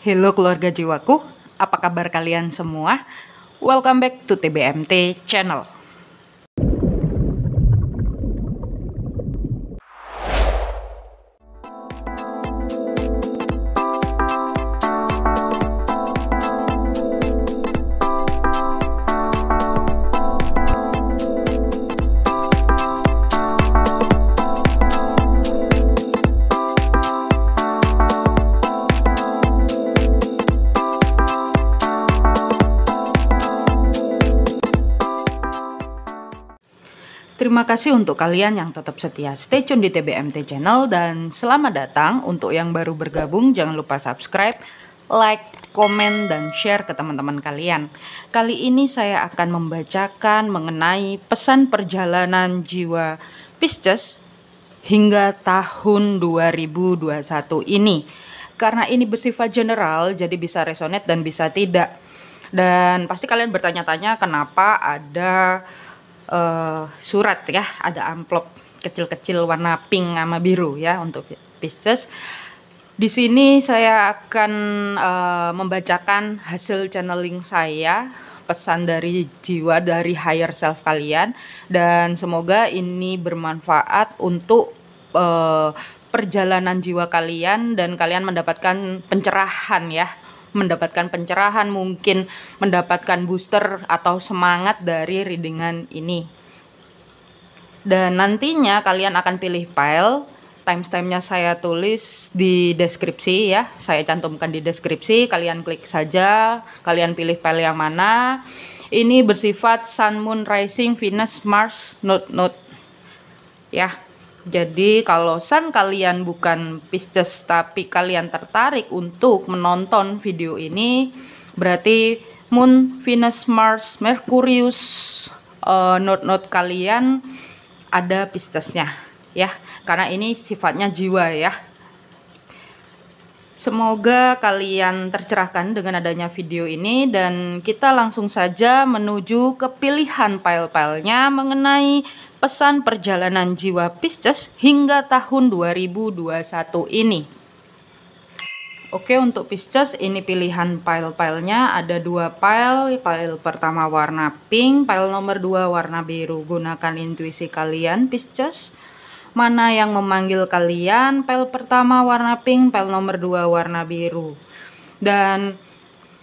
Halo keluarga jiwaku, apa kabar kalian semua? Welcome back to TBMT channel. Terima kasih untuk kalian yang tetap setia stay tune di TBMT channel, dan selamat datang untuk yang baru bergabung. Jangan lupa subscribe, like, komen, dan share ke teman-teman kalian. Kali ini saya akan membacakan mengenai pesan perjalanan jiwa Pisces hingga tahun 2021 ini. Karena ini bersifat general, jadi bisa resonate dan bisa tidak. Dan pasti kalian bertanya-tanya kenapa ada surat ya, ada amplop kecil-kecil warna pink sama biru ya untuk Pisces. Di sini saya akan membacakan hasil channeling saya, pesan dari jiwa dari higher self kalian, dan semoga ini bermanfaat untuk perjalanan jiwa kalian dan kalian mendapatkan pencerahan ya. Mendapatkan pencerahan, mungkin mendapatkan booster atau semangat dari readingan ini. Dan nantinya kalian akan pilih file, timestamp-nya saya tulis di deskripsi ya, saya cantumkan di deskripsi, kalian klik saja, kalian pilih file yang mana. Ini bersifat Sun, Moon, Rising, Venus, Mars, Note ya. Jadi kalau Sun kalian bukan Pisces tapi kalian tertarik untuk menonton video ini, berarti Moon, Venus, Mars, Merkurius, note kalian ada Piscesnya ya, karena ini sifatnya jiwa ya. Semoga kalian tercerahkan dengan adanya video ini, dan kita langsung saja menuju ke pilihan file-filenya mengenai pesan perjalanan jiwa Pisces hingga tahun 2021 ini. Oke, untuk Pisces ini pilihan file-filenya ada dua file. File pertama warna pink, file nomor 2 warna biru. Gunakan intuisi kalian Pisces. Mana yang memanggil kalian? File pertama warna pink, file nomor 2 warna biru. Dan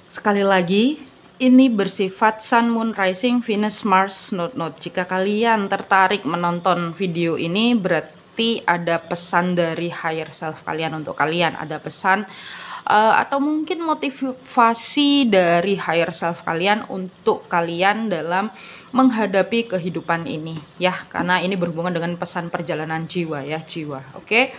sekali lagi, ini bersifat Sun, Moon, Rising, Venus, Mars, Note. Jika kalian tertarik menonton video ini, berarti ada pesan dari higher self kalian untuk kalian. Ada pesan atau mungkin motivasi dari higher self kalian untuk kalian dalam menghadapi kehidupan ini ya, karena ini berhubungan dengan pesan perjalanan jiwa ya, jiwa. Oke,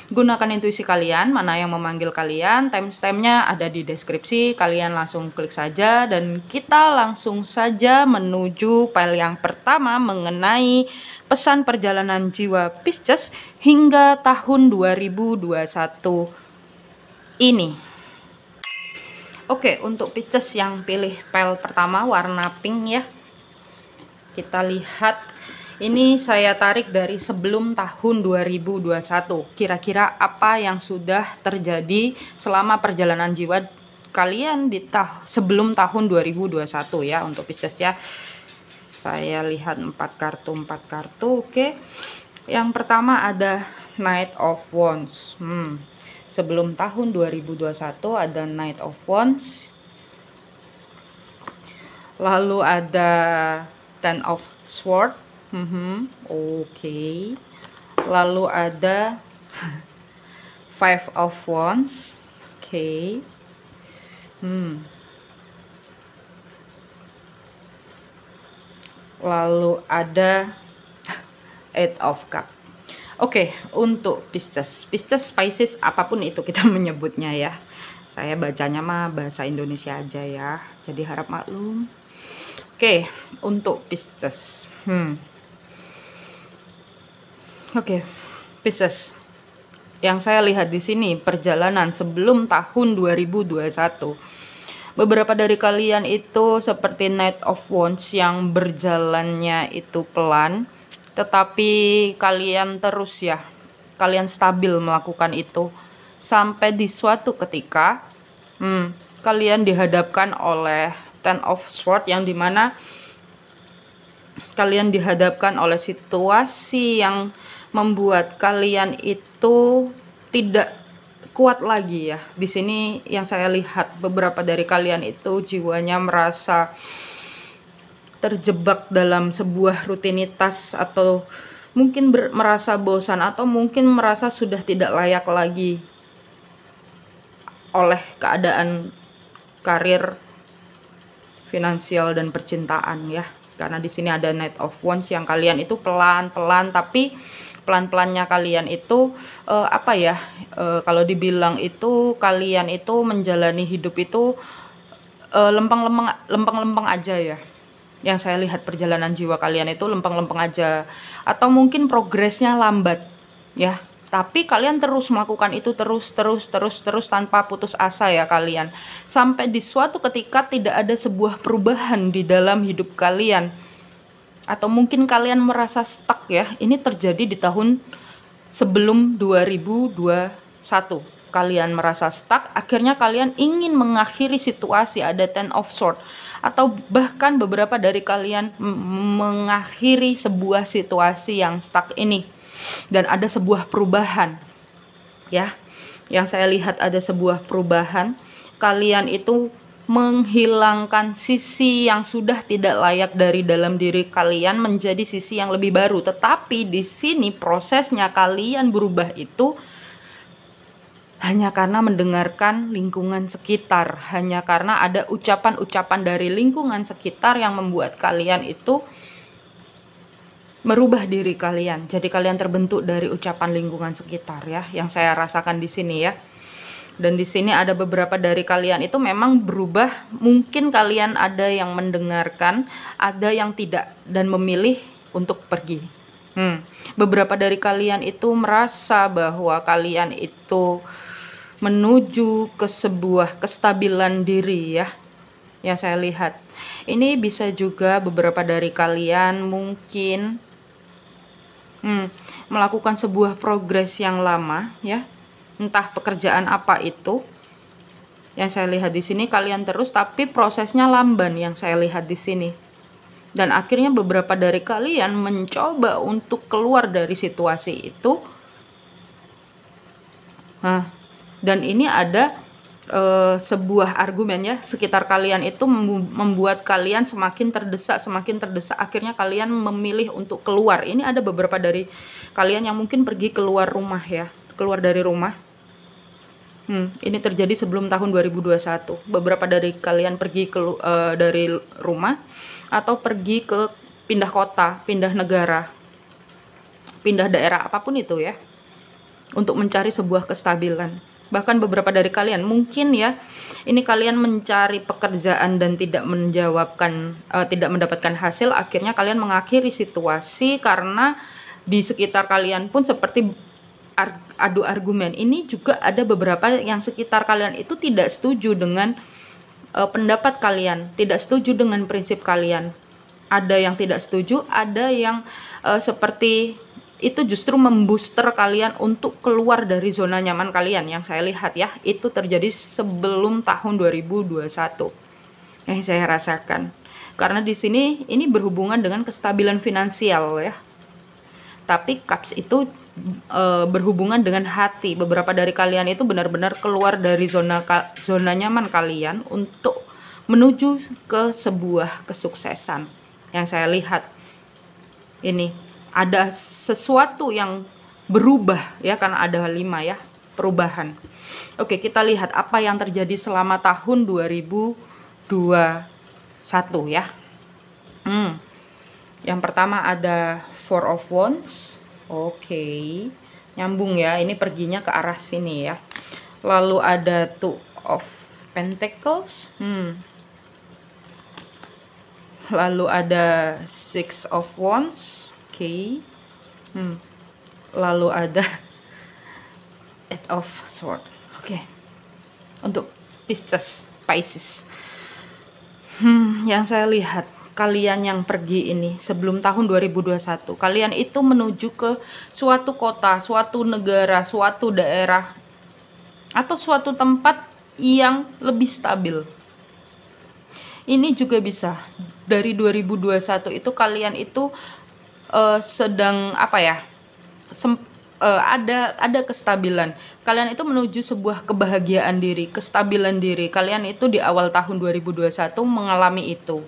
gunakan intuisi kalian, mana yang memanggil kalian. Timestamp-nya ada di deskripsi, kalian langsung klik saja, dan kita langsung saja menuju file yang pertama mengenai pesan perjalanan jiwa Pisces hingga tahun 2021 ini. Oke, untuk Pisces yang pilih file pertama warna pink ya, kita lihat ini saya tarik dari sebelum tahun 2021. Kira-kira apa yang sudah terjadi selama perjalanan jiwa kalian di sebelum tahun 2021 ya untuk Pisces ya. Saya lihat 4 kartu. Oke, yang pertama ada Knight of Wands. Sebelum tahun 2021 ada Knight of Wands. Lalu ada Ten of Swords. Oke. Lalu ada Five of Wands. Oke. Lalu ada Eight of Cups. Oke, untuk Pisces, Pisces, apapun itu kita menyebutnya ya. Saya bacanya mah bahasa Indonesia aja ya, jadi harap maklum. Oke, untuk Pisces. Oke, Pisces. Yang saya lihat di sini perjalanan sebelum tahun 2021. Beberapa dari kalian itu seperti Knight of Wands yang berjalannya itu pelan, tetapi kalian terus ya, kalian stabil melakukan itu sampai di suatu ketika Kalian dihadapkan oleh Ten of Swords, yang dimana kalian dihadapkan oleh situasi yang membuat kalian itu tidak kuat lagi ya. Di sini yang saya lihat, beberapa dari kalian itu jiwanya merasa terjebak dalam sebuah rutinitas, atau mungkin merasa bosan, atau mungkin merasa sudah tidak layak lagi oleh keadaan karir, finansial, dan percintaan ya. Karena di sini ada Knight of Wands, yang kalian itu pelan-pelan, tapi pelan-pelannya kalian itu kalau dibilang itu kalian itu menjalani hidup itu lempeng-lempeng aja ya. Yang saya lihat perjalanan jiwa kalian itu lempeng-lempeng aja, atau mungkin progresnya lambat ya, tapi kalian terus melakukan itu terus tanpa putus asa ya kalian, sampai di suatu ketika tidak ada sebuah perubahan di dalam hidup kalian, atau mungkin kalian merasa stuck ya. Ini terjadi di tahun sebelum 2021. Kalian merasa stuck, akhirnya kalian ingin mengakhiri situasi, ada Ten of Swords, atau bahkan beberapa dari kalian mengakhiri sebuah situasi yang stuck ini, dan ada sebuah perubahan ya. Yang saya lihat ada sebuah perubahan, kalian itu menghilangkan sisi yang sudah tidak layak dari dalam diri kalian menjadi sisi yang lebih baru. Tetapi di sini prosesnya kalian berubah itu hanya karena mendengarkan lingkungan sekitar, hanya karena ada ucapan-ucapan dari lingkungan sekitar yang membuat kalian itu merubah diri kalian. Jadi kalian terbentuk dari ucapan lingkungan sekitar ya, yang saya rasakan di sini ya. Dan di sini ada beberapa dari kalian itu memang berubah. Mungkin kalian ada yang mendengarkan, ada yang tidak, dan memilih untuk pergi. Beberapa dari kalian itu merasa bahwa kalian itu menuju ke sebuah kestabilan diri ya, yang saya lihat. Ini bisa juga beberapa dari kalian mungkin melakukan sebuah progres yang lama ya, entah pekerjaan apa itu. Yang saya lihat di sini kalian terus, tapi prosesnya lamban yang saya lihat di sini. Dan akhirnya beberapa dari kalian mencoba untuk keluar dari situasi itu. Dan ini ada sebuah argumen ya, sekitar kalian itu membuat kalian semakin terdesak, akhirnya kalian memilih untuk keluar. Ini ada beberapa dari kalian yang mungkin pergi keluar rumah ya, keluar dari rumah. Ini terjadi sebelum tahun 2021. Beberapa dari kalian pergi dari rumah, atau pergi ke pindah kota, pindah negara, pindah daerah, apapun itu ya, untuk mencari sebuah kestabilan. Bahkan beberapa dari kalian mungkin ya, ini kalian mencari pekerjaan dan tidak mendapatkan hasil, akhirnya kalian mengakhiri situasi karena di sekitar kalian pun seperti adu argumen. Ini juga ada beberapa yang sekitar kalian itu tidak setuju dengan pendapat kalian, tidak setuju dengan prinsip kalian. Ada yang tidak setuju, ada yang seperti itu justru membooster kalian untuk keluar dari zona nyaman kalian. Yang saya lihat ya, itu terjadi sebelum tahun 2021 yang saya rasakan. Karena di sini ini berhubungan dengan kestabilan finansial ya. Tapi Cups itu berhubungan dengan hati. Beberapa dari kalian itu benar-benar keluar dari zona nyaman kalian untuk menuju ke sebuah kesuksesan. Yang saya lihat ini ada sesuatu yang berubah ya, karena ada 5 ya, perubahan. Oke, kita lihat apa yang terjadi selama tahun 2021 ya. Yang pertama ada Four of Wands. Oke, nyambung ya, ini perginya ke arah sini ya. Lalu ada Two of Pentacles. Lalu ada Six of Wands. Lalu ada Eight of Swords. Untuk Pisces. Yang saya lihat, kalian yang pergi ini sebelum tahun 2021, kalian itu menuju ke suatu kota, suatu negara, suatu daerah, atau suatu tempat yang lebih stabil. Ini juga bisa dari 2021 itu kalian itu sedang apa ya, ada kestabilan. Kalian itu menuju sebuah kebahagiaan diri, kestabilan diri. Kalian itu di awal tahun 2021 mengalami itu.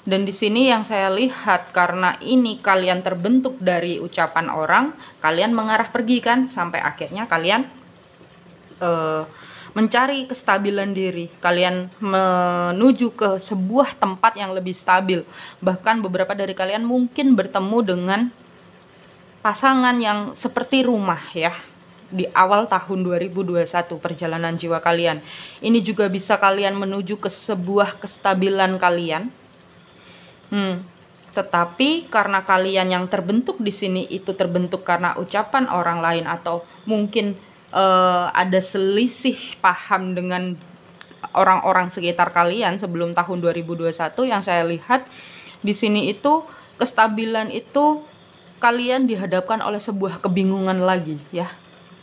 Dan di sini yang saya lihat, karena ini kalian terbentuk dari ucapan orang, kalian mengarah pergi kan, sampai akhirnya kalian mencari kestabilan diri. Kalian menuju ke sebuah tempat yang lebih stabil. Bahkan beberapa dari kalian mungkin bertemu dengan pasangan yang seperti rumah ya, di awal tahun 2021 perjalanan jiwa kalian. Ini juga bisa kalian menuju ke sebuah kestabilan kalian. Tetapi karena kalian yang terbentuk di sini itu terbentuk karena ucapan orang lain, atau mungkin ada selisih paham dengan orang-orang sekitar kalian sebelum tahun 2021, yang saya lihat di sini itu kestabilan itu kalian dihadapkan oleh sebuah kebingungan lagi ya.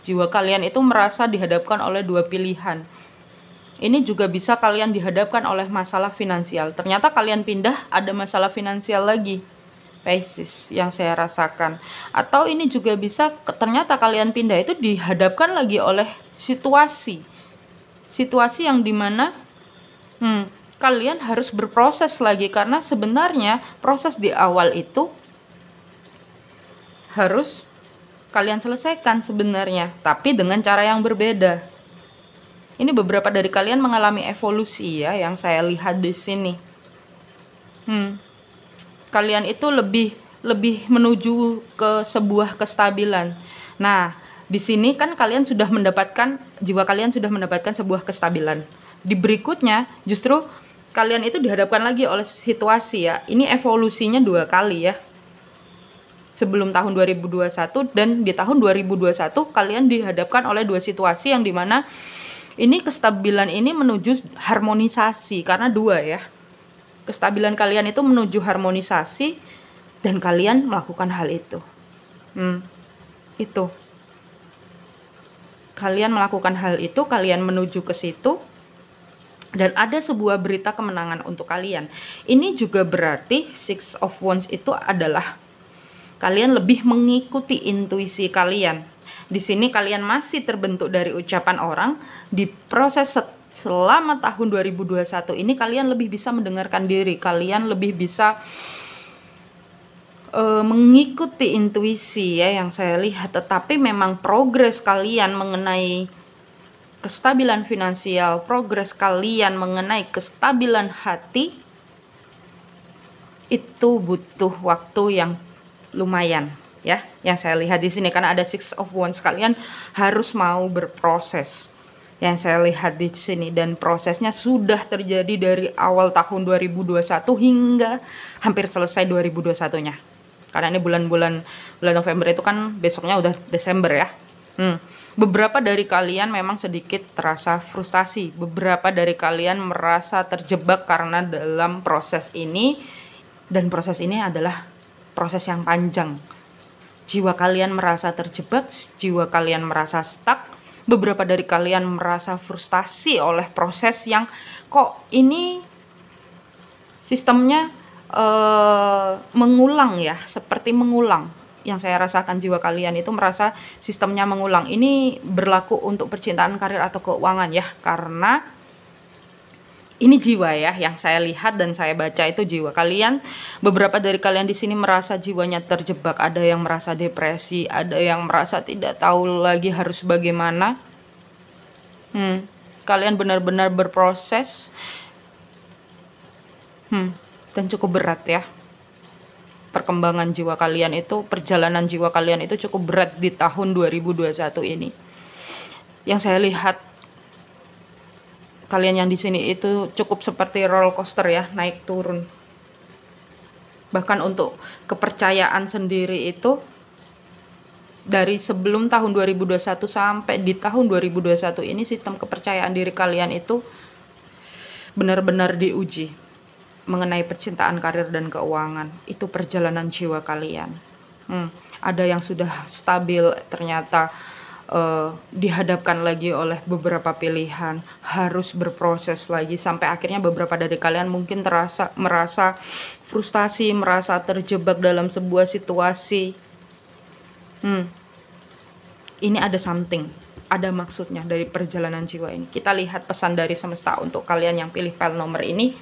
Jiwa kalian itu merasa dihadapkan oleh dua pilihan. Ini juga bisa kalian dihadapkan oleh masalah finansial. Ternyata kalian pindah, ada masalah finansial lagi, Pisces, yang saya rasakan. Atau ini juga bisa ternyata kalian pindah itu dihadapkan lagi oleh situasi yang dimana kalian harus berproses lagi, karena sebenarnya proses di awal itu harus kalian selesaikan sebenarnya, tapi dengan cara yang berbeda. Ini beberapa dari kalian mengalami evolusi ya, yang saya lihat di sini. Kalian itu lebih menuju ke sebuah kestabilan. Nah, di sini kan kalian sudah mendapatkan, jiwa kalian sudah mendapatkan sebuah kestabilan. Di berikutnya justru kalian itu dihadapkan lagi oleh situasi ya. Ini evolusinya 2 kali ya. Sebelum tahun 2021 dan di tahun 2021 kalian dihadapkan oleh 2 situasi yang dimana ini kestabilan ini menuju harmonisasi, karena 2 ya. Kestabilan kalian itu menuju harmonisasi dan kalian melakukan hal itu. Itu. Kalian melakukan hal itu, kalian menuju ke situ dan ada sebuah berita kemenangan untuk kalian. Ini juga berarti Six of Wands itu adalah kalian lebih mengikuti intuisi kalian. Di sini kalian masih terbentuk dari ucapan orang. Di proses selama tahun 2021 ini kalian lebih bisa mendengarkan diri. Kalian lebih bisa mengikuti intuisi ya, yang saya lihat. Tetapi memang progres kalian mengenai kestabilan finansial, progres kalian mengenai kestabilan hati itu butuh waktu yang lumayan ya, yang saya lihat di sini, karena ada Six of Wands. Kalian harus mau berproses yang saya lihat di sini, dan prosesnya sudah terjadi dari awal tahun 2021 hingga hampir selesai 2021-nya. Karena ini bulan November itu kan besoknya udah Desember ya. Beberapa dari kalian memang sedikit terasa frustasi. Beberapa dari kalian merasa terjebak karena dalam proses ini, dan proses ini adalah proses yang panjang. Jiwa kalian merasa terjebak, jiwa kalian merasa stuck. Beberapa dari kalian merasa frustasi oleh proses yang kok ini sistemnya mengulang ya, seperti mengulang. Yang saya rasakan, jiwa kalian itu merasa sistemnya mengulang. Ini berlaku untuk percintaan, karir, atau keuangan ya, karena ini jiwa ya, yang saya lihat dan saya baca itu jiwa kalian. Beberapa dari kalian di sini merasa jiwanya terjebak. Ada yang merasa depresi, ada yang merasa tidak tahu lagi harus bagaimana. Kalian benar-benar berproses. Dan cukup berat ya. Perkembangan jiwa kalian itu, perjalanan jiwa kalian itu cukup berat di tahun 2021 ini. Yang saya lihat, kalian yang di sini itu cukup seperti roller coaster ya, naik turun. Bahkan untuk kepercayaan sendiri itu dari sebelum tahun 2021 sampai di tahun 2021 ini, sistem kepercayaan diri kalian itu benar-benar diuji mengenai percintaan, karir, dan keuangan. Itu perjalanan jiwa kalian. Ada yang sudah stabil, ternyata dihadapkan lagi oleh beberapa pilihan, harus berproses lagi sampai akhirnya beberapa dari kalian mungkin merasa frustasi, merasa terjebak dalam sebuah situasi. Ini ada something, ada maksudnya dari perjalanan jiwa ini. Kita lihat pesan dari semesta untuk kalian yang pilih file nomor ini.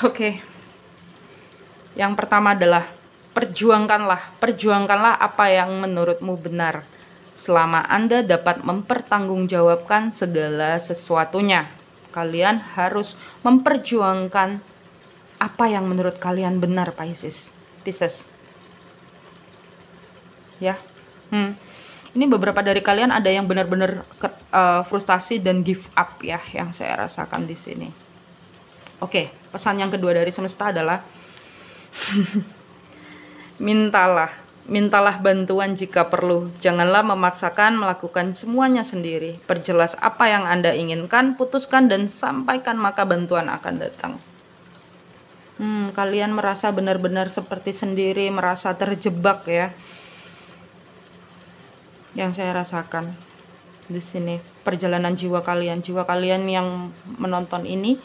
Oke. Yang pertama adalah perjuangkanlah apa yang menurutmu benar, selama Anda dapat mempertanggungjawabkan segala sesuatunya. Kalian harus memperjuangkan apa yang menurut kalian benar, Pisces. Ya. Ini beberapa dari kalian ada yang benar-benar frustasi dan give up ya, yang saya rasakan di sini. Oke, pesan yang kedua dari semesta adalah Mintalah bantuan jika perlu. Janganlah memaksakan melakukan semuanya sendiri. Perjelas apa yang Anda inginkan, putuskan dan sampaikan, maka bantuan akan datang. Kalian merasa benar-benar seperti sendiri, merasa terjebak ya. Yang saya rasakan di sini, perjalanan jiwa kalian yang menonton ini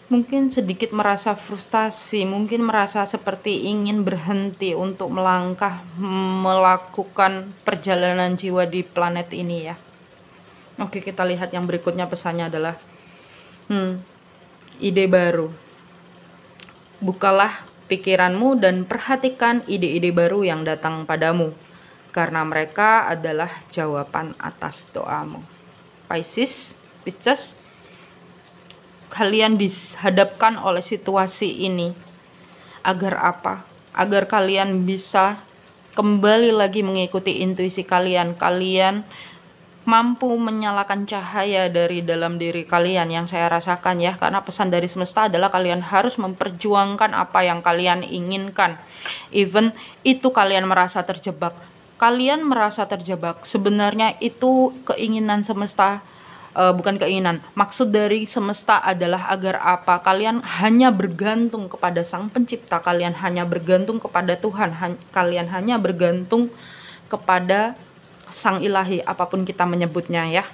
mungkin sedikit merasa frustasi, mungkin merasa seperti ingin berhenti untuk melakukan perjalanan jiwa di planet ini ya. Oke, kita lihat yang berikutnya, pesannya adalah ide baru. Bukalah pikiranmu dan perhatikan ide-ide baru yang datang padamu, karena mereka adalah jawaban atas doamu. Pisces, kalian dihadapkan oleh situasi ini agar apa? Agar kalian bisa kembali lagi mengikuti intuisi kalian. Kalian mampu menyalakan cahaya dari dalam diri kalian yang saya rasakan ya. Karena pesan dari semesta adalah kalian harus memperjuangkan apa yang kalian inginkan. Even itu kalian merasa terjebak. Sebenarnya itu keinginan semesta. Bukan keinginan, maksud dari semesta adalah agar apa? Kalian hanya bergantung kepada Sang Pencipta, kalian hanya bergantung kepada Tuhan, kalian hanya bergantung kepada Sang Ilahi, apapun kita menyebutnya ya.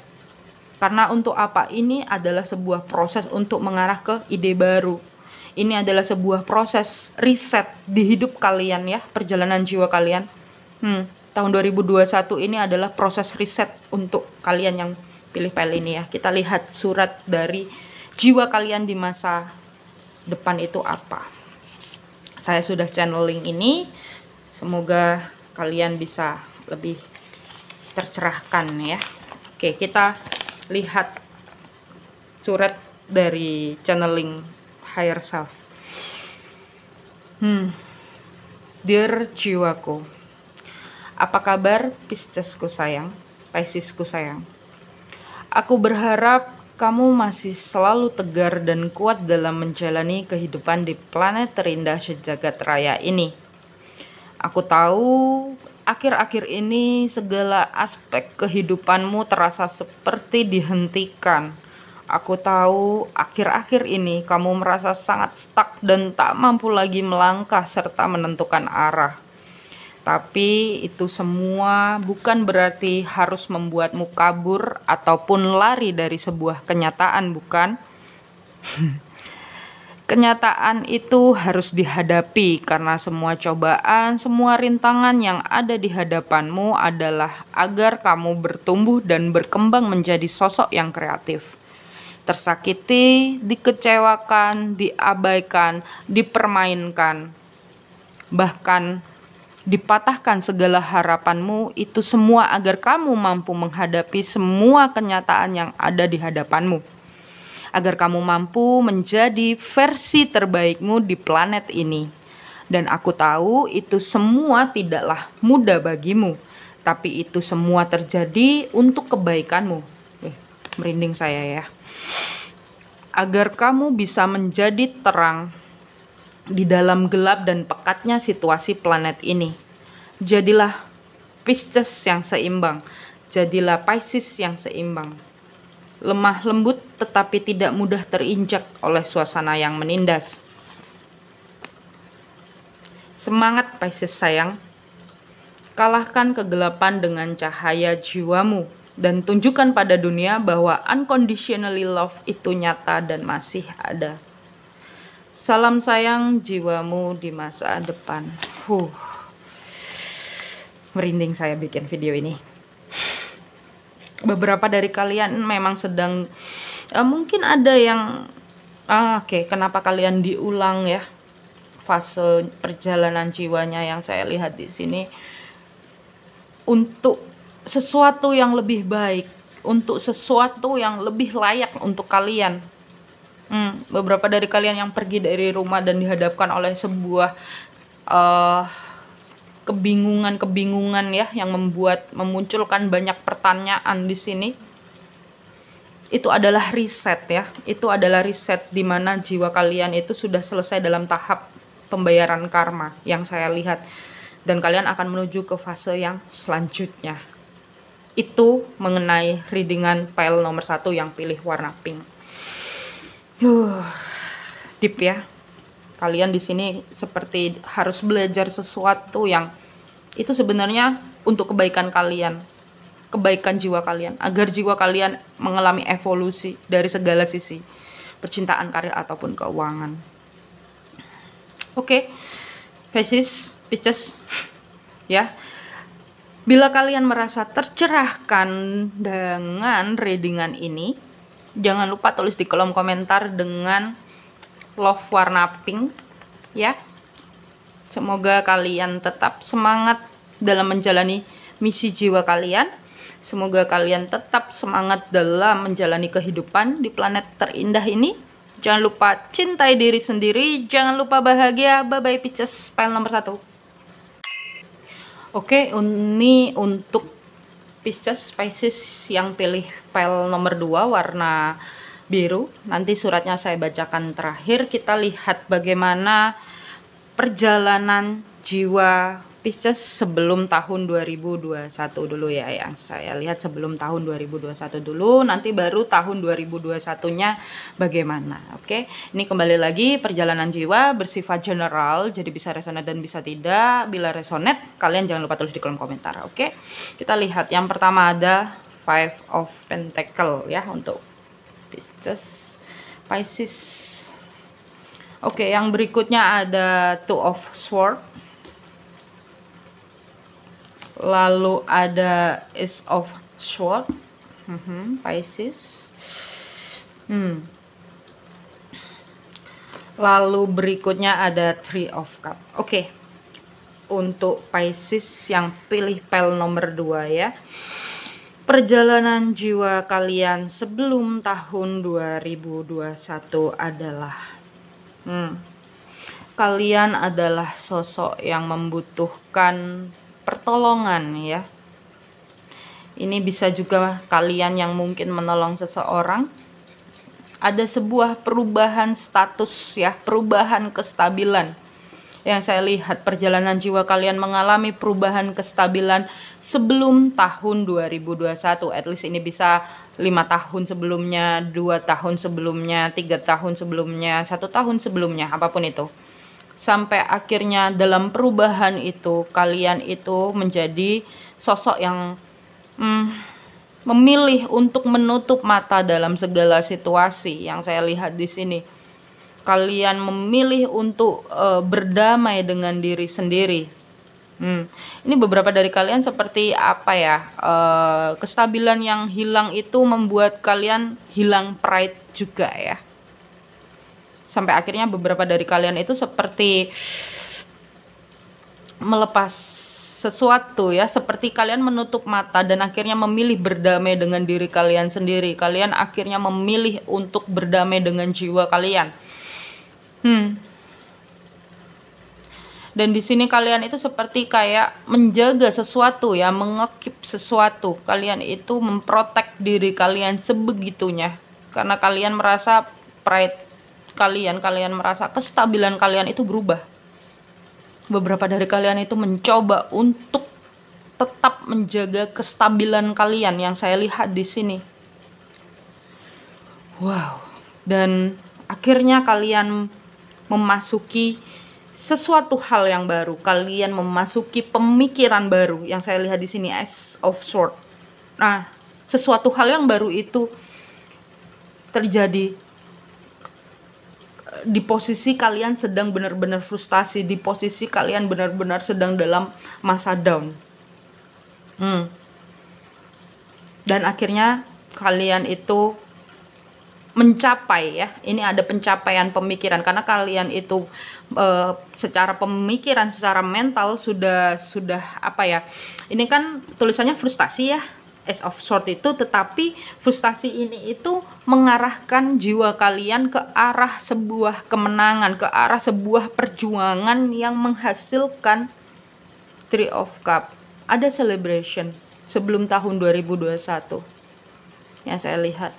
Karena untuk apa? Ini adalah sebuah proses untuk mengarah ke ide baru. Ini adalah sebuah proses riset di hidup kalian ya, perjalanan jiwa kalian. Tahun 2021 ini adalah proses riset untuk kalian yang pilih file ini ya. Kita lihat surat dari jiwa kalian di masa depan itu apa. Saya sudah channeling ini, semoga kalian bisa lebih tercerahkan ya. Oke, kita lihat surat dari channeling higher self. Dear jiwaku, apa kabar Piscesku sayang, Piscesku sayang? Aku berharap kamu masih selalu tegar dan kuat dalam menjalani kehidupan di planet terindah sejagat raya ini. Aku tahu akhir-akhir ini segala aspek kehidupanmu terasa seperti dihentikan. Aku tahu akhir-akhir ini kamu merasa sangat stuck dan tak mampu lagi melangkah serta menentukan arah. Tapi itu semua bukan berarti harus membuatmu kabur ataupun lari dari sebuah kenyataan, bukan? Kenyataan itu harus dihadapi karena semua cobaan, semua rintangan yang ada di hadapanmu adalah agar kamu bertumbuh dan berkembang menjadi sosok yang kreatif. Tersakiti, dikecewakan, diabaikan, dipermainkan, bahkan dipatahkan segala harapanmu, itu semua agar kamu mampu menghadapi semua kenyataan yang ada di hadapanmu. Agar kamu mampu menjadi versi terbaikmu di planet ini. Dan aku tahu itu semua tidaklah mudah bagimu, tapi itu semua terjadi untuk kebaikanmu. Merinding saya ya. Agar kamu bisa menjadi terang di dalam gelap dan pekatnya situasi planet ini. Jadilah Pisces yang seimbang. Jadilah Pisces yang seimbang. Lemah lembut tetapi tidak mudah terinjak oleh suasana yang menindas. Semangat Pisces sayang. Kalahkan kegelapan dengan cahaya jiwamu dan tunjukkan pada dunia bahwa unconditionally love itu nyata dan masih ada. Salam sayang jiwamu di masa depan. Merinding saya bikin video ini. Beberapa dari kalian memang sedang mungkin ada yang oke, kenapa kalian diulang ya fase perjalanan jiwanya yang saya lihat di sini untuk sesuatu yang lebih baik, untuk sesuatu yang lebih layak untuk kalian. Beberapa dari kalian yang pergi dari rumah dan dihadapkan oleh sebuah kebingungan ya, yang memunculkan banyak pertanyaan di sini. Itu adalah riset ya, itu adalah riset di mana jiwa kalian itu sudah selesai dalam tahap pembayaran karma yang saya lihat, dan kalian akan menuju ke fase yang selanjutnya. Itu mengenai readingan pile nomor 1 yang pilih warna pink. Deep ya. Kalian di sini seperti harus belajar sesuatu yang itu sebenarnya untuk kebaikan kalian, kebaikan jiwa kalian, agar jiwa kalian mengalami evolusi dari segala sisi, percintaan, karir, ataupun keuangan. Oke, Pisces ya. Bila kalian merasa tercerahkan dengan readingan ini, jangan lupa tulis di kolom komentar dengan love warna pink ya. Semoga kalian tetap semangat dalam menjalani misi jiwa kalian. Semoga kalian tetap semangat dalam menjalani kehidupan di planet terindah ini. Jangan lupa cintai diri sendiri, jangan lupa bahagia. Bye bye Pisces, pile nomor 1. Oke, ini untuk Pisces yang pilih pile nomor 2 warna biru. Nanti suratnya saya bacakan terakhir. Kita lihat bagaimana perjalanan jiwa Pisces sebelum tahun 2021 dulu ya, yang saya lihat sebelum tahun 2021 dulu, nanti baru tahun 2021-nya bagaimana. Oke, ini kembali lagi perjalanan jiwa bersifat general, jadi bisa resonate dan bisa tidak. Bila resonate, kalian jangan lupa tulis di kolom komentar. Oke, kita lihat yang pertama ada Five of Pentacle ya untuk Pisces. Oke, yang berikutnya ada Two of Swords. Lalu ada Ace of Swords, Pisces. Lalu berikutnya ada Three of Cups. Oke, untuk Pisces yang pilih pile nomor 2 ya. Perjalanan jiwa kalian sebelum tahun 2021 adalah kalian adalah sosok yang membutuhkan pertolongan ya. Ini bisa juga kalian yang mungkin menolong seseorang. Ada sebuah perubahan status ya, perubahan kestabilan. Yang saya lihat perjalanan jiwa kalian mengalami perubahan kestabilan sebelum tahun 2021. At least ini bisa 5 tahun sebelumnya, 2 tahun sebelumnya, 3 tahun sebelumnya, 1 tahun sebelumnya, apapun itu. Sampai akhirnya dalam perubahan itu kalian itu menjadi sosok yang memilih untuk menutup mata dalam segala situasi. Yang saya lihat di sini, kalian memilih untuk berdamai dengan diri sendiri. Ini beberapa dari kalian seperti apa ya, kestabilan yang hilang itu membuat kalian hilang pride juga ya. Sampai akhirnya beberapa dari kalian itu seperti melepas sesuatu ya, seperti kalian menutup mata dan akhirnya memilih berdamai dengan diri kalian sendiri. Kalian akhirnya memilih untuk berdamai dengan jiwa kalian. Dan di sini kalian itu seperti kayak menjaga sesuatu ya, mengekip sesuatu. Kalian itu memprotek diri kalian sebegitunya karena kalian merasa pride kalian merasa kestabilan kalian itu berubah. Beberapa dari kalian itu mencoba untuk tetap menjaga kestabilan kalian yang saya lihat di sini. Wow. Dan akhirnya kalian memasuki sesuatu hal yang baru, kalian memasuki pemikiran baru yang saya lihat di sini, Ace of Swords. Nah, sesuatu hal yang baru itu terjadi di posisi kalian sedang benar-benar frustasi, di posisi kalian benar-benar sedang dalam masa down. Dan akhirnya kalian itu mencapai, ya, ini ada pencapaian pemikiran karena kalian itu secara pemikiran, secara mental sudah apa ya, ini kan tulisannya frustasi ya, Ace of Swords itu, tetapi frustasi ini itu mengarahkan jiwa kalian ke arah sebuah kemenangan, ke arah sebuah perjuangan yang menghasilkan Three of Cups. Ada celebration sebelum tahun 2021 yang saya lihat.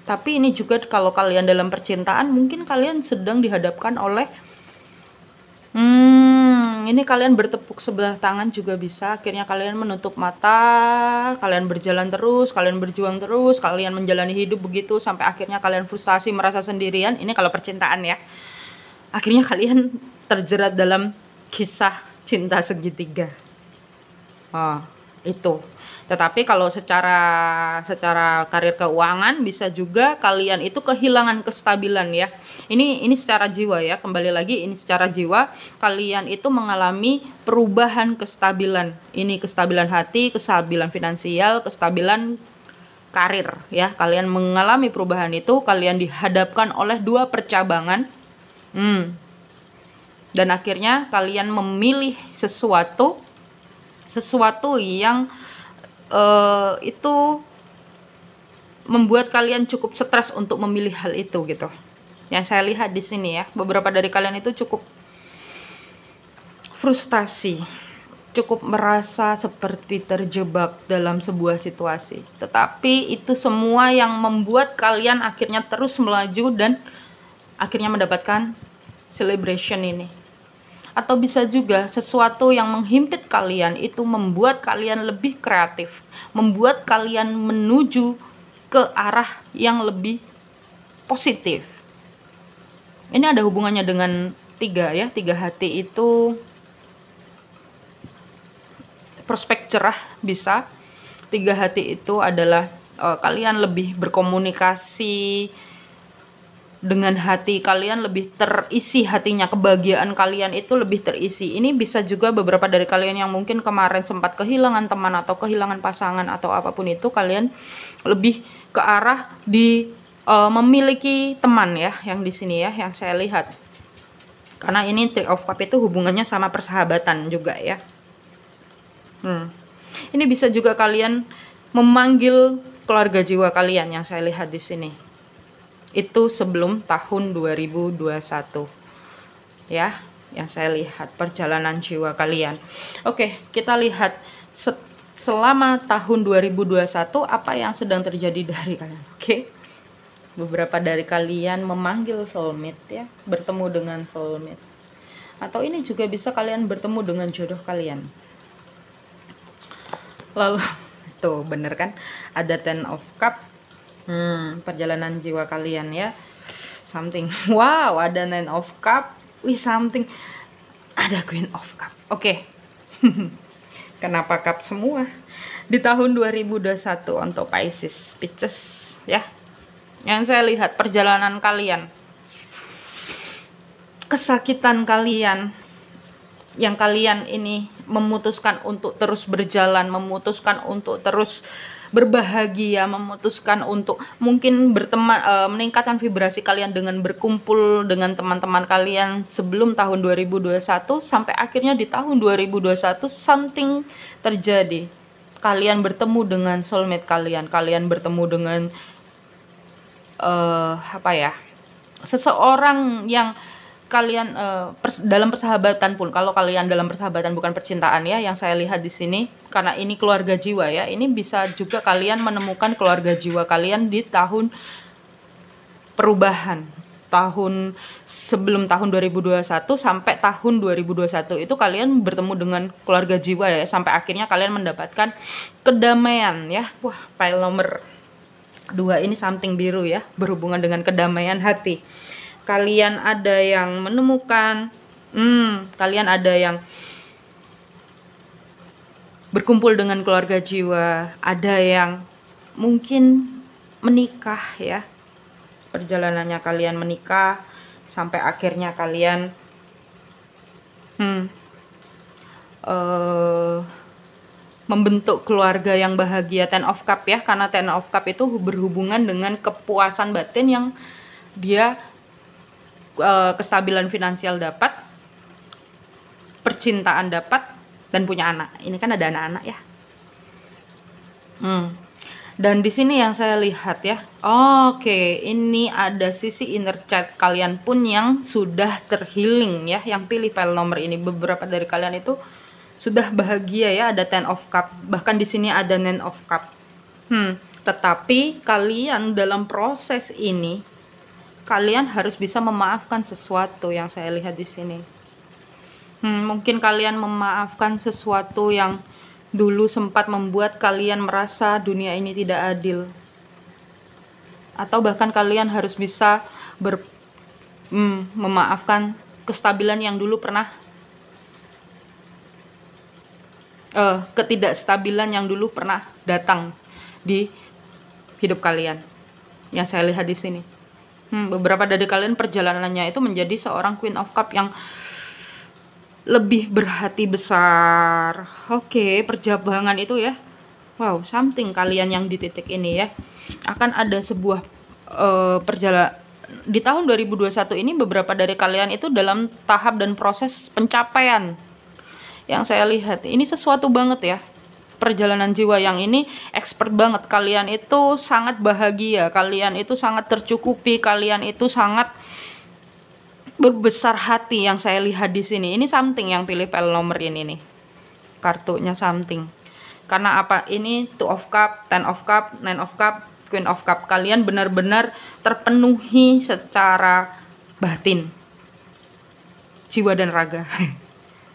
Tapi ini juga kalau kalian dalam percintaan, mungkin kalian sedang dihadapkan oleh ini kalian bertepuk sebelah tangan juga bisa. Akhirnya kalian menutup mata, kalian berjalan terus, kalian berjuang terus, kalian menjalani hidup begitu sampai akhirnya kalian frustasi, merasa sendirian. Ini kalau percintaan ya. Akhirnya kalian terjerat dalam kisah cinta segitiga. Itu. Tetapi kalau secara karir keuangan bisa juga kalian itu kehilangan kestabilan ya. Ini secara jiwa ya. Kembali lagi ini secara jiwa, kalian itu mengalami perubahan kestabilan. Ini kestabilan hati, kestabilan finansial, kestabilan karir ya. Kalian mengalami perubahan itu, kalian dihadapkan oleh dua percabangan. Dan akhirnya kalian memilih sesuatu yang itu membuat kalian cukup stres untuk memilih hal itu gitu. Yang saya lihat di sini ya, beberapa dari kalian itu cukup frustasi, cukup merasa seperti terjebak dalam sebuah situasi. Tetapi itu semua yang membuat kalian akhirnya terus melaju dan akhirnya mendapatkan celebration ini. Atau bisa juga sesuatu yang menghimpit kalian itu membuat kalian lebih kreatif, membuat kalian menuju ke arah yang lebih positif. Ini ada hubungannya dengan 3 ya, 3 hati itu prospek cerah bisa. 3 hati itu adalah kalian lebih berkomunikasi dengan hati kalian, lebih terisi hatinya, kebahagiaan kalian itu lebih terisi. Ini bisa juga beberapa dari kalian yang mungkin kemarin sempat kehilangan teman atau kehilangan pasangan atau apapun itu, kalian lebih ke arah memiliki teman ya, yang di sini ya, yang saya lihat. Karena ini Three of Cups itu hubungannya sama persahabatan juga ya. Ini bisa juga kalian memanggil keluarga jiwa kalian yang saya lihat di sini. Itu sebelum tahun 2021 ya, yang saya lihat perjalanan jiwa kalian. Oke, kita lihat selama tahun 2021 apa yang sedang terjadi dari kalian. Oke, beberapa dari kalian memanggil soulmate ya, bertemu dengan soulmate, atau ini juga bisa kalian bertemu dengan jodoh kalian. Lalu tuh bener kan, ada Ten of Cups. Perjalanan jiwa kalian ya, something. Wow, ada Nine of Cups. Something. Ada Queen of Cups. Oke. Kenapa cup semua di tahun 2021 untuk Pisces ya. Yang saya lihat perjalanan kalian, kesakitan kalian, yang kalian ini memutuskan untuk terus berjalan, memutuskan untuk terus berbahagia, memutuskan untuk mungkin berteman, meningkatkan vibrasi kalian dengan berkumpul dengan teman-teman kalian sebelum tahun 2021, sampai akhirnya di tahun 2021 something terjadi. Kalian bertemu dengan soulmate kalian, kalian bertemu dengan seseorang yang kalian dalam persahabatan pun, kalau kalian dalam persahabatan bukan percintaan ya, yang saya lihat di sini, karena ini keluarga jiwa ya, ini bisa juga kalian menemukan keluarga jiwa kalian di tahun perubahan, tahun sebelum tahun 2021 sampai tahun 2021 itu kalian bertemu dengan keluarga jiwa ya, sampai akhirnya kalian mendapatkan kedamaian ya. Wah, pile nomor 2 ini something biru ya, berhubungan dengan kedamaian hati. Kalian ada yang menemukan Kalian ada yang berkumpul dengan keluarga jiwa, ada yang mungkin menikah ya. Perjalanannya kalian menikah sampai akhirnya kalian membentuk keluarga yang bahagia. Ten of Cup ya, karena Ten of Cup itu berhubungan dengan kepuasan batin yang dia kestabilan finansial dapat, percintaan dapat, dan punya anak. Ini kan ada anak-anak ya. Dan di sini yang saya lihat ya, oke, ini ada sisi inner child kalian pun yang sudah terhealing ya, yang pilih file nomor ini. Beberapa dari kalian itu sudah bahagia ya, ada Ten of Cup, bahkan di sini ada Nine of Cup. Tetapi kalian dalam proses ini, kalian harus bisa memaafkan sesuatu yang saya lihat di sini. Mungkin kalian memaafkan sesuatu yang dulu sempat membuat kalian merasa dunia ini tidak adil, atau bahkan kalian harus bisa memaafkan kestabilan yang dulu pernah ketidakstabilan yang dulu pernah datang di hidup kalian. Yang saya lihat di sini, beberapa dari kalian perjalanannya itu menjadi seorang Queen of Cup yang lebih berhati besar. Oke, perjabangan itu ya. Wow, something kalian yang di titik ini ya. Akan ada sebuah perjalanan di tahun 2021 ini. Beberapa dari kalian itu dalam tahap dan proses pencapaian. Yang saya lihat ini sesuatu banget ya. Perjalanan jiwa yang ini expert banget. Kalian itu sangat bahagia, kalian itu sangat tercukupi, kalian itu sangat berbesar hati yang saya lihat di sini. Ini something yang pilih file nomor ini nih. Kartunya something. Karena apa? Ini Two of Cup, Ten of Cup, Nine of Cup, Queen of Cup. Kalian benar-benar terpenuhi secara batin, jiwa dan raga.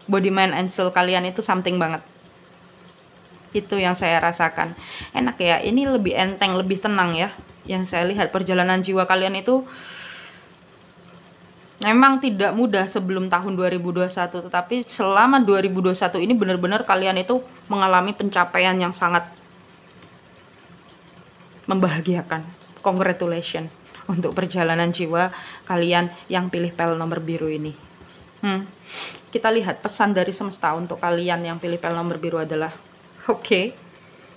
Body, mind, and soul kalian itu something banget. Itu yang saya rasakan. Enak ya, ini lebih enteng, lebih tenang ya. Yang saya lihat perjalanan jiwa kalian itu memang tidak mudah sebelum tahun 2021, tetapi selama 2021 ini benar-benar kalian itu mengalami pencapaian yang sangat membahagiakan. Congratulations untuk perjalanan jiwa kalian yang pilih pel nomor biru ini. Kita lihat pesan dari semesta untuk kalian yang pilih pel nomor biru adalah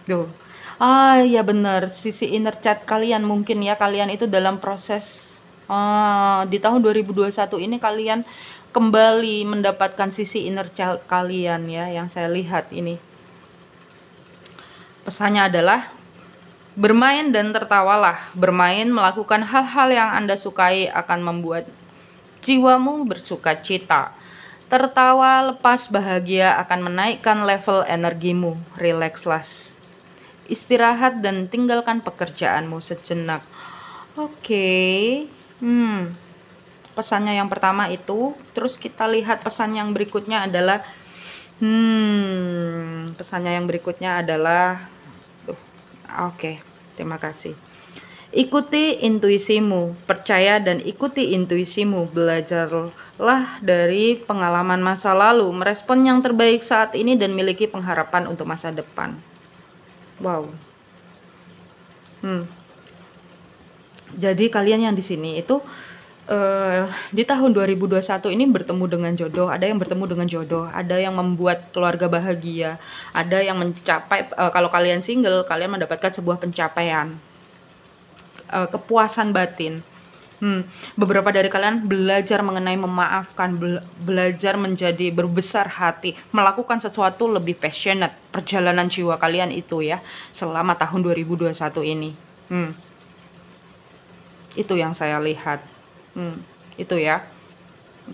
tuh. Ya benar, sisi inner child kalian mungkin ya, kalian itu dalam proses di tahun 2021 ini kalian kembali mendapatkan sisi inner child kalian ya, yang saya lihat ini. Pesannya adalah bermain dan tertawalah. Bermain, melakukan hal-hal yang Anda sukai akan membuat jiwamu bersuka cita. Tertawa lepas bahagia akan menaikkan level energimu. Relaxlah. Istirahat dan tinggalkan pekerjaanmu sejenak. Pesannya yang pertama itu. Terus kita lihat pesan yang berikutnya adalah terima kasih. Ikuti intuisimu, percaya dan ikuti intuisimu. Belajarlah dari pengalaman masa lalu, merespon yang terbaik saat ini dan miliki pengharapan untuk masa depan. Wow. Jadi kalian yang di sini itu di tahun 2021 ini bertemu dengan jodoh. Ada yang bertemu dengan jodoh, ada yang membuat keluarga bahagia, ada yang mencapai, kalau kalian single, kalian mendapatkan sebuah pencapaian, kepuasan batin. Beberapa dari kalian belajar mengenai memaafkan, belajar menjadi berbesar hati, melakukan sesuatu lebih passionate. Perjalanan jiwa kalian itu ya selama tahun 2021 ini. Itu yang saya lihat. Itu ya,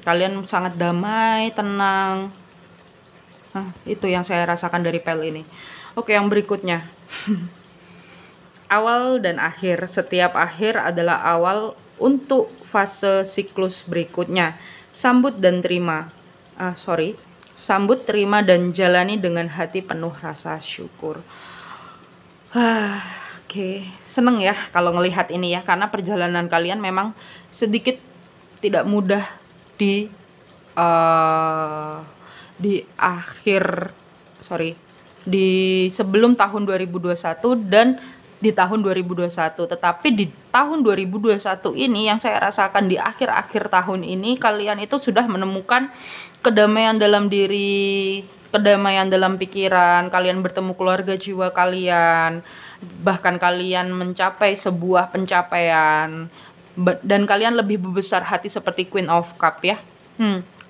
kalian sangat damai, tenang. Itu yang saya rasakan dari pel ini. Oke, yang berikutnya. Awal dan akhir. Setiap akhir adalah awal untuk fase siklus berikutnya. Sambut, terima dan jalani dengan hati penuh rasa syukur. Seneng ya kalau ngelihat ini ya, karena perjalanan kalian memang sedikit tidak mudah di di akhir di sebelum tahun 2021 dan di tahun 2021. Tetapi di tahun 2021 ini yang saya rasakan di akhir-akhir tahun ini, kalian itu sudah menemukan kedamaian dalam diri, kedamaian dalam pikiran, kalian bertemu keluarga jiwa kalian, bahkan kalian mencapai sebuah pencapaian, dan kalian lebih membesar hati seperti Queen of Cup ya.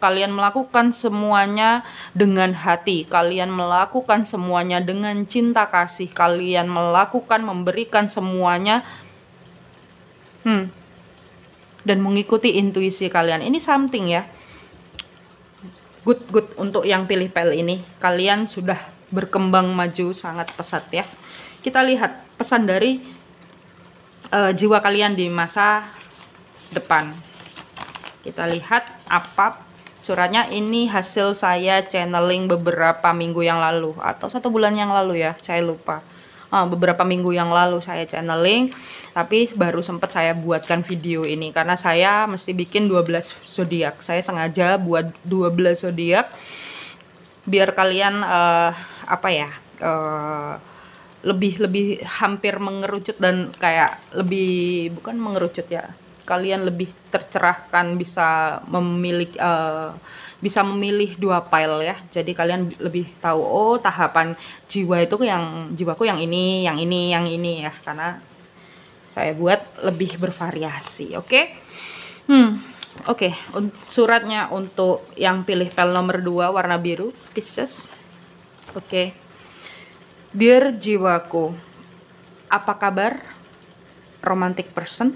Kalian melakukan semuanya dengan hati, kalian melakukan semuanya dengan cinta kasih, kalian melakukan memberikan semuanya dan mengikuti intuisi kalian. Ini something ya. Good untuk yang pilih pel ini. Kalian sudah berkembang maju sangat pesat ya. Kita lihat pesan dari jiwa kalian di masa depan. Kita lihat apa suratnya. Ini hasil saya channeling beberapa minggu yang lalu atau 1 bulan yang lalu ya, saya lupa. Beberapa minggu yang lalu saya channeling, tapi baru sempat saya buatkan video ini karena saya mesti bikin 12 zodiak. Saya sengaja buat 12 zodiak biar kalian lebih hampir mengerucut dan kayak lebih, bukan mengerucut ya, kalian lebih tercerahkan, bisa memilih memilih 2 file ya. Jadi kalian lebih tahu, oh tahapan jiwaku yang ini ya, karena saya buat lebih bervariasi. Oke. Suratnya untuk yang pilih pel nomor 2 warna biru, Pisces. Oke. Dear jiwaku, apa kabar? Romantic person.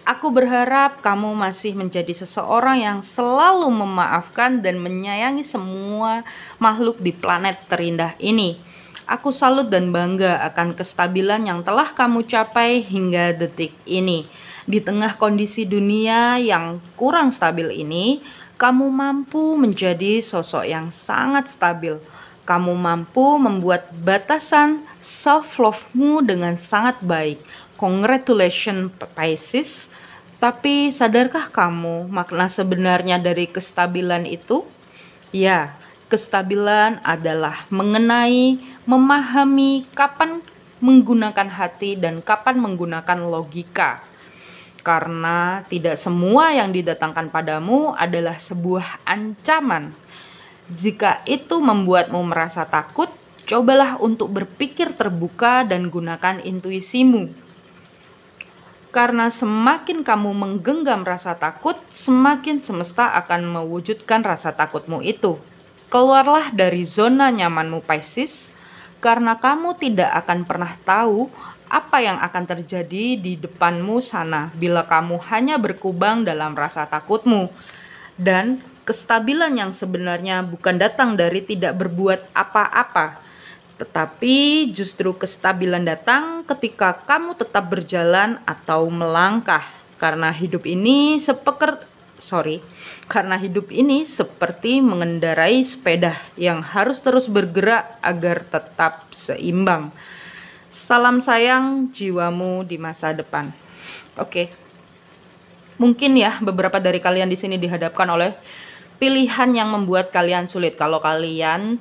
Aku berharap kamu masih menjadi seseorang yang selalu memaafkan dan menyayangi semua makhluk di planet terindah ini. Aku salut dan bangga akan kestabilan yang telah kamu capai hingga detik ini. Di tengah kondisi dunia yang kurang stabil ini, kamu mampu menjadi sosok yang sangat stabil. Kamu mampu membuat batasan self-love-mu dengan sangat baik. Congratulations, Pisces. Tapi sadarkah kamu makna sebenarnya dari kestabilan itu? Ya, kestabilan adalah mengenai, memahami kapan menggunakan hati dan kapan menggunakan logika. Karena tidak semua yang didatangkan padamu adalah sebuah ancaman. Jika itu membuatmu merasa takut, cobalah untuk berpikir terbuka dan gunakan intuisimu. Karena semakin kamu menggenggam rasa takut, semakin semesta akan mewujudkan rasa takutmu itu. Keluarlah dari zona nyamanmu, Pisces, karena kamu tidak akan pernah tahu apa yang akan terjadi di depanmu sana bila kamu hanya berkubang dalam rasa takutmu. Dan kestabilan yang sebenarnya bukan datang dari tidak berbuat apa-apa, tetapi justru kestabilan datang ketika kamu tetap berjalan atau melangkah. Karena hidup ini seperti mengendarai sepeda yang harus terus bergerak agar tetap seimbang. Salam sayang jiwamu di masa depan. Oke. Mungkin ya beberapa dari kalian di sini dihadapkan oleh pilihan yang membuat kalian sulit. Kalau kalian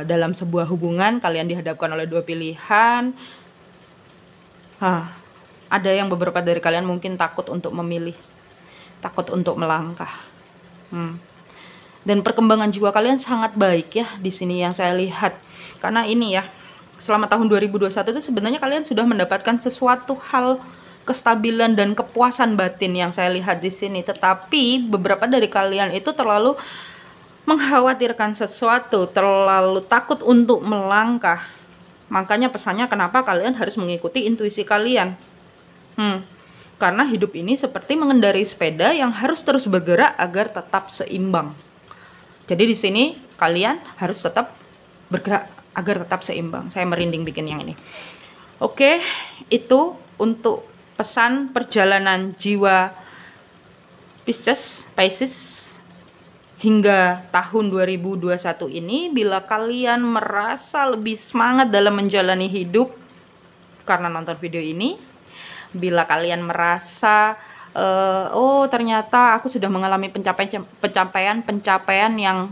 dalam sebuah hubungan, kalian dihadapkan oleh 2 pilihan. Ada yang beberapa dari kalian mungkin takut untuk memilih, takut untuk melangkah. Dan perkembangan jiwa kalian sangat baik ya di sini yang saya lihat. Karena ini ya, selama tahun 2021 itu sebenarnya kalian sudah mendapatkan sesuatu hal kestabilan dan kepuasan batin yang saya lihat di sini. Tetapi beberapa dari kalian itu terlalu mengkhawatirkan sesuatu, terlalu takut untuk melangkah. Makanya pesannya kenapa kalian harus mengikuti intuisi kalian. Karena hidup ini seperti mengendarai sepeda yang harus terus bergerak agar tetap seimbang. Jadi di sini kalian harus tetap bergerak agar tetap seimbang. Saya merinding bikin yang ini. Oke, itu untuk pesan perjalanan jiwa Pisces hingga tahun 2021 ini. Bila kalian merasa lebih semangat dalam menjalani hidup karena nonton video ini, bila kalian merasa oh ternyata aku sudah mengalami pencapaian yang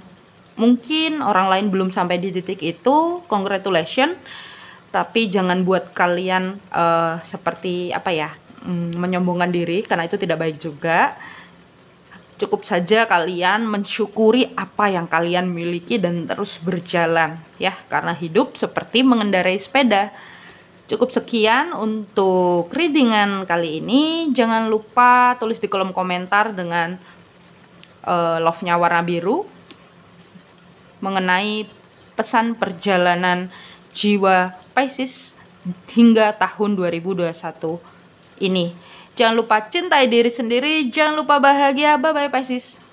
mungkin orang lain belum sampai di titik itu. Congratulations. Tapi jangan buat kalian seperti apa ya, menyombongkan diri, karena itu tidak baik juga. Cukup saja kalian mensyukuri apa yang kalian miliki dan terus berjalan ya, karena hidup seperti mengendarai sepeda. Cukup sekian untuk readingan kali ini. Jangan lupa tulis di kolom komentar dengan love-nya warna biru mengenai pesan perjalanan jiwa Pisces hingga tahun 2021 ini. Jangan lupa cintai diri sendiri, jangan lupa bahagia. Bye bye Pisces.